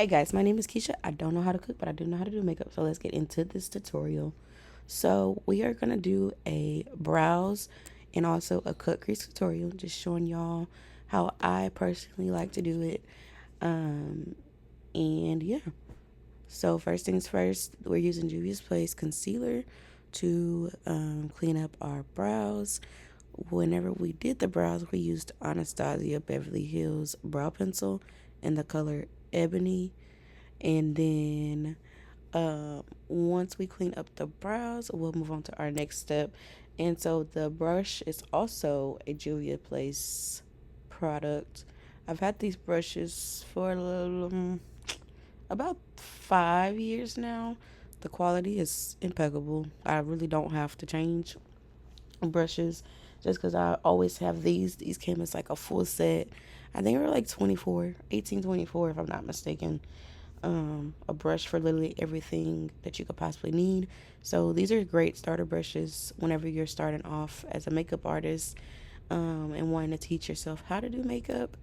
Hey guys, my name is Keisha. I don't know how to cook, but I do know how to do makeup. So let's get into this tutorial. So we are going to do a brows and also a cut crease tutorial, just showing y'all how I personally like to do it. Um, and yeah. So first things first, we're using Juvia's Place concealer to clean up our brows. Whenever we did the brows, we used Anastasia Beverly Hills brow pencil in the color ebony. And then once we clean up the brows, we'll move on to our next step. And so the brush is also a Julia Place product. I've had these brushes for about 5 years now. The quality is impeccable. I really don't have to change brushes just because I always have these. These came as like a full set. I think they were like 1824 if I'm not mistaken. A brush for literally everything that you could possibly need. So these are great starter brushes whenever you're starting off as a makeup artist and wanting to teach yourself how to do makeup.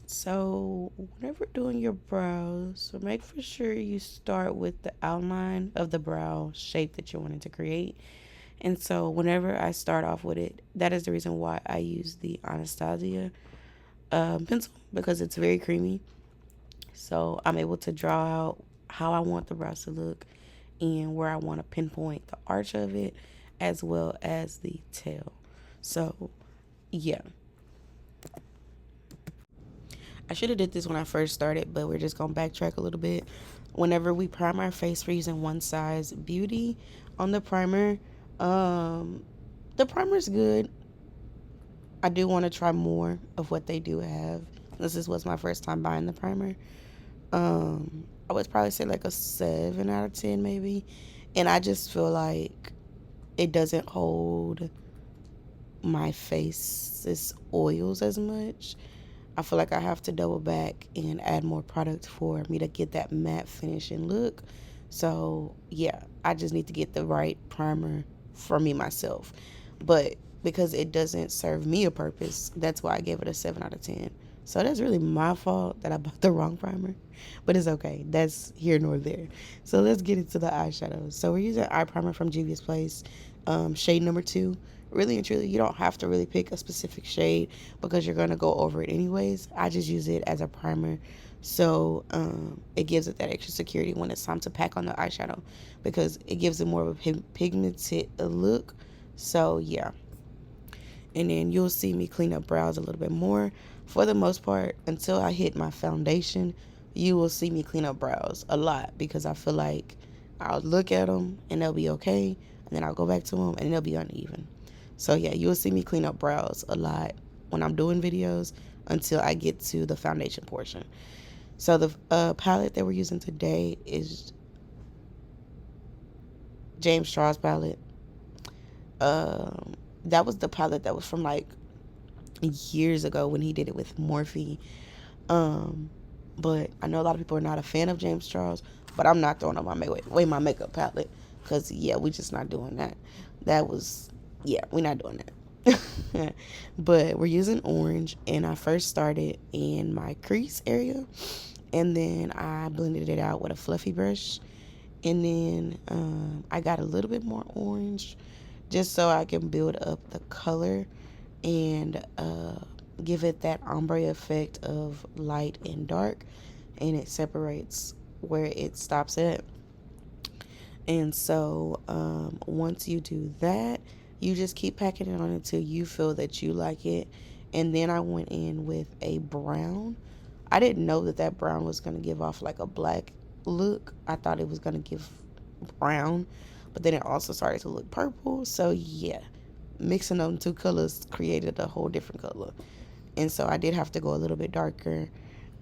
So whenever doing your brows, so make for sure you start with the outline of the brow shape that you're wanting to create. And so whenever I start off with it, that is the reason why I use the Anastasia pencil, because it's very creamy. So I'm able to draw out how I want the brows to look and where I want to pinpoint the arch of it as well as the tail. So yeah, I should have did this when I first started, but we're just going to backtrack a little bit. Whenever we prime our face, we're using One Size Beauty on the primer. Um, the primer's good. I do want to try more of what they do have. This was my first time buying the primer. I would probably say like a 7 out of 10 maybe. And I just feel like it doesn't hold my face's oils as much. I feel like I have to double back and add more product for me to get that matte finishing look. So yeah, I just need to get the right primer for me myself. But because it doesn't serve me a purpose, that's why I gave it a 7 out of 10. So that's really my fault that I bought the wrong primer. But it's okay. That's here nor there. So let's get into the eyeshadows. So we're using eye primer from Juvia's Place, shade number 2. Really and truly, you don't have to really pick a specific shade because you're going to go over it anyways. I just use it as a primer. So it gives it that extra security when it's time to pack on the eyeshadow because it gives it more of a pigmented look. So yeah. And then you'll see me clean up brows a little bit more. For the most part, until I hit my foundation, you will see me clean up brows a lot because I feel like I'll look at them and they'll be okay, and then I'll go back to them and they'll be uneven. So yeah, you'll see me clean up brows a lot when I'm doing videos until I get to the foundation portion. So the palette that we're using today is James Charles palette. That was the palette that was from like years ago when he did it with Morphe. Um, but I know a lot of people are not a fan of James Charles, but I'm not throwing away my makeup palette because yeah, we just not doing that. That was yeah, we're not doing that. But we're using orange, and I first started in my crease area, and then I blended it out with a fluffy brush, and then I got a little bit more orange just so I can build up the color and give it that ombre effect of light and dark, and it separates where it stops at. And so once you do that, you just keep packing it on until you feel that you like it. And then I went in with a brown. I didn't know that that brown was going to give off like a black look. I thought it was going to give brown, but then it also started to look purple. So yeah, mixing them two colors created a whole different color. And so I did have to go a little bit darker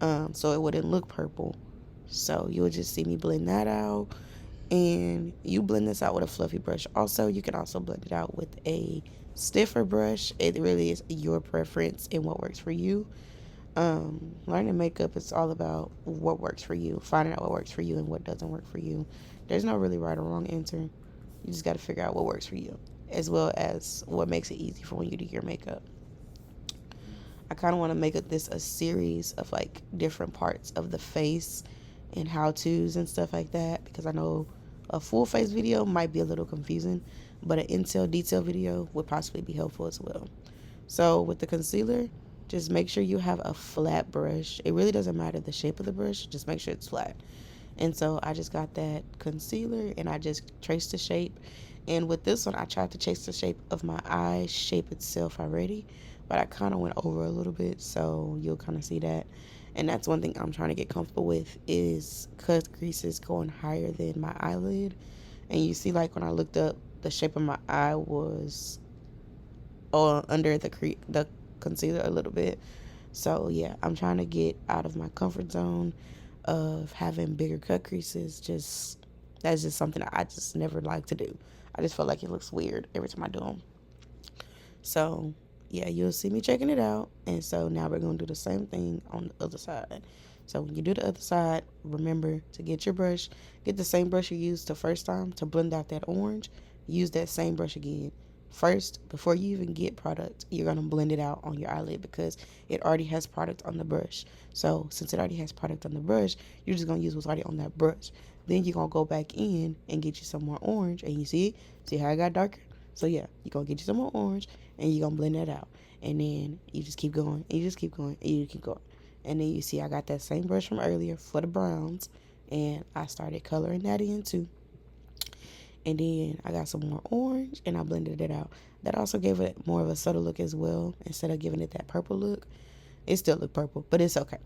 so it wouldn't look purple. So you'll just see me blend that out. And you blend this out with a fluffy brush. Also, you can also blend it out with a stiffer brush. It really is your preference and what works for you. Learning makeup is all about what works for you, finding out what works for you and what doesn't work for you. There's no really right or wrong answer. You just got to figure out what works for you, as well as what makes it easy for when you do your makeup. I kind of want to make this a series of like different parts of the face and how to's and stuff like that, because I know a full face video might be a little confusing, but an intel detail video would possibly be helpful as well. So with the concealer, just make sure you have a flat brush. It really doesn't matter the shape of the brush, just make sure it's flat. And so I just got that concealer and I just traced the shape. And with this one, I tried to chase the shape of my eye shape itself already, but I kind of went over a little bit, so you'll kind of see that. And that's one thing I'm trying to get comfortable with, is cut creases going higher than my eyelid. And you see, like when I looked up, the shape of my eye was under the concealer a little bit. So yeah, I'm trying to get out of my comfort zone of having bigger cut creases. Just that's just something I just never like to do. I just feel like it looks weird every time I do them. So yeah, you'll see me checking it out. And so now we're gonna do the same thing on the other side. So when you do the other side, remember to get your brush, get the same brush you used the first time to blend out that orange. Use that same brush again. First, before you even get product, you're going to blend it out on your eyelid because it already has product on the brush. So since it already has product on the brush, you're just going to use what's already on that brush. Then you're going to go back in and get you some more orange. And you see how it got darker? So yeah, you're going to get you some more orange and you're going to blend that out. And then you just keep going and you just keep going and you keep going. And then you see I got that same brush from earlier for the browns. And I started coloring that in too. And then I got some more orange and I blended it out. That also gave it more of a subtle look as well. Instead of giving it that purple look, it still looked purple, but it's okay.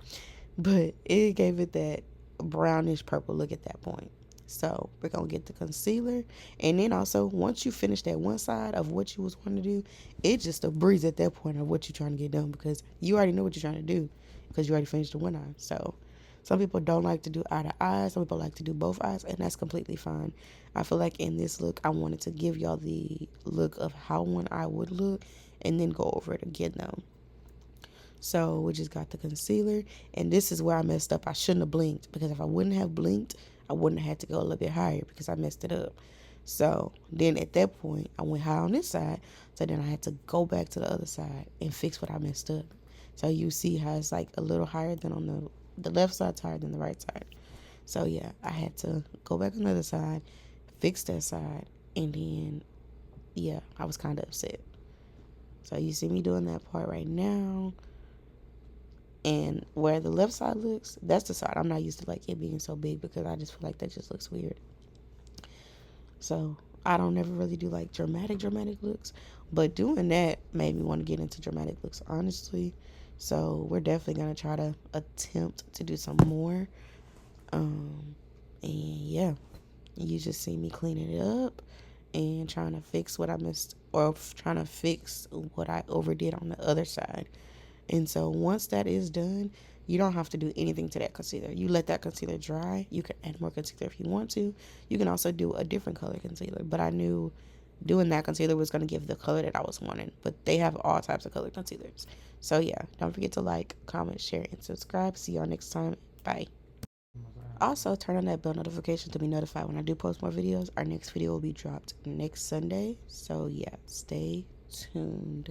But it gave it that brownish purple look at that point. So we're going to get the concealer. And then also, once you finish that one side of what you was wanting to do, it's just a breeze at that point of what you're trying to get done, because you already know what you're trying to do because you already finished the one eye. So some people don't like to do eye to eye. Some people like to do both eyes, and that's completely fine. I feel like in this look, I wanted to give y'all the look of how one eye would look and then go over it again though. So we just got the concealer, and this is where I messed up. I shouldn't have blinked, because if I wouldn't have blinked, I wouldn't have had to go a little bit higher because I messed it up. So then at that point, I went high on this side, so then I had to go back to the other side and fix what I messed up. So you see how it's like a little higher than on the left side's higher than the right side. So yeah, I had to go back on the other side, fix that side, and then yeah, I was kind of upset. So you see me doing that part right now. And where the left side looks, that's the side I'm not used to, like it being so big, because I just feel like that just looks weird. So I don't ever really do like dramatic looks, but doing that made me want to get into dramatic looks, honestly. So we're definitely gonna try to attempt to do some more. And yeah, you just see me cleaning it up and trying to fix what I missed, or trying to fix what I overdid on the other side. And so once that is done, you don't have to do anything to that concealer. You let that concealer dry. You can add more concealer if you want to. You can also do a different color concealer, but I knew doing that concealer was going to give the color that I was wanting. But they have all types of color concealers. So yeah, don't forget to like, comment, share, and subscribe. See y'all next time. Bye. Also, turn on that bell notification to be notified when I do post more videos. Our next video will be dropped next Sunday. So yeah, stay tuned.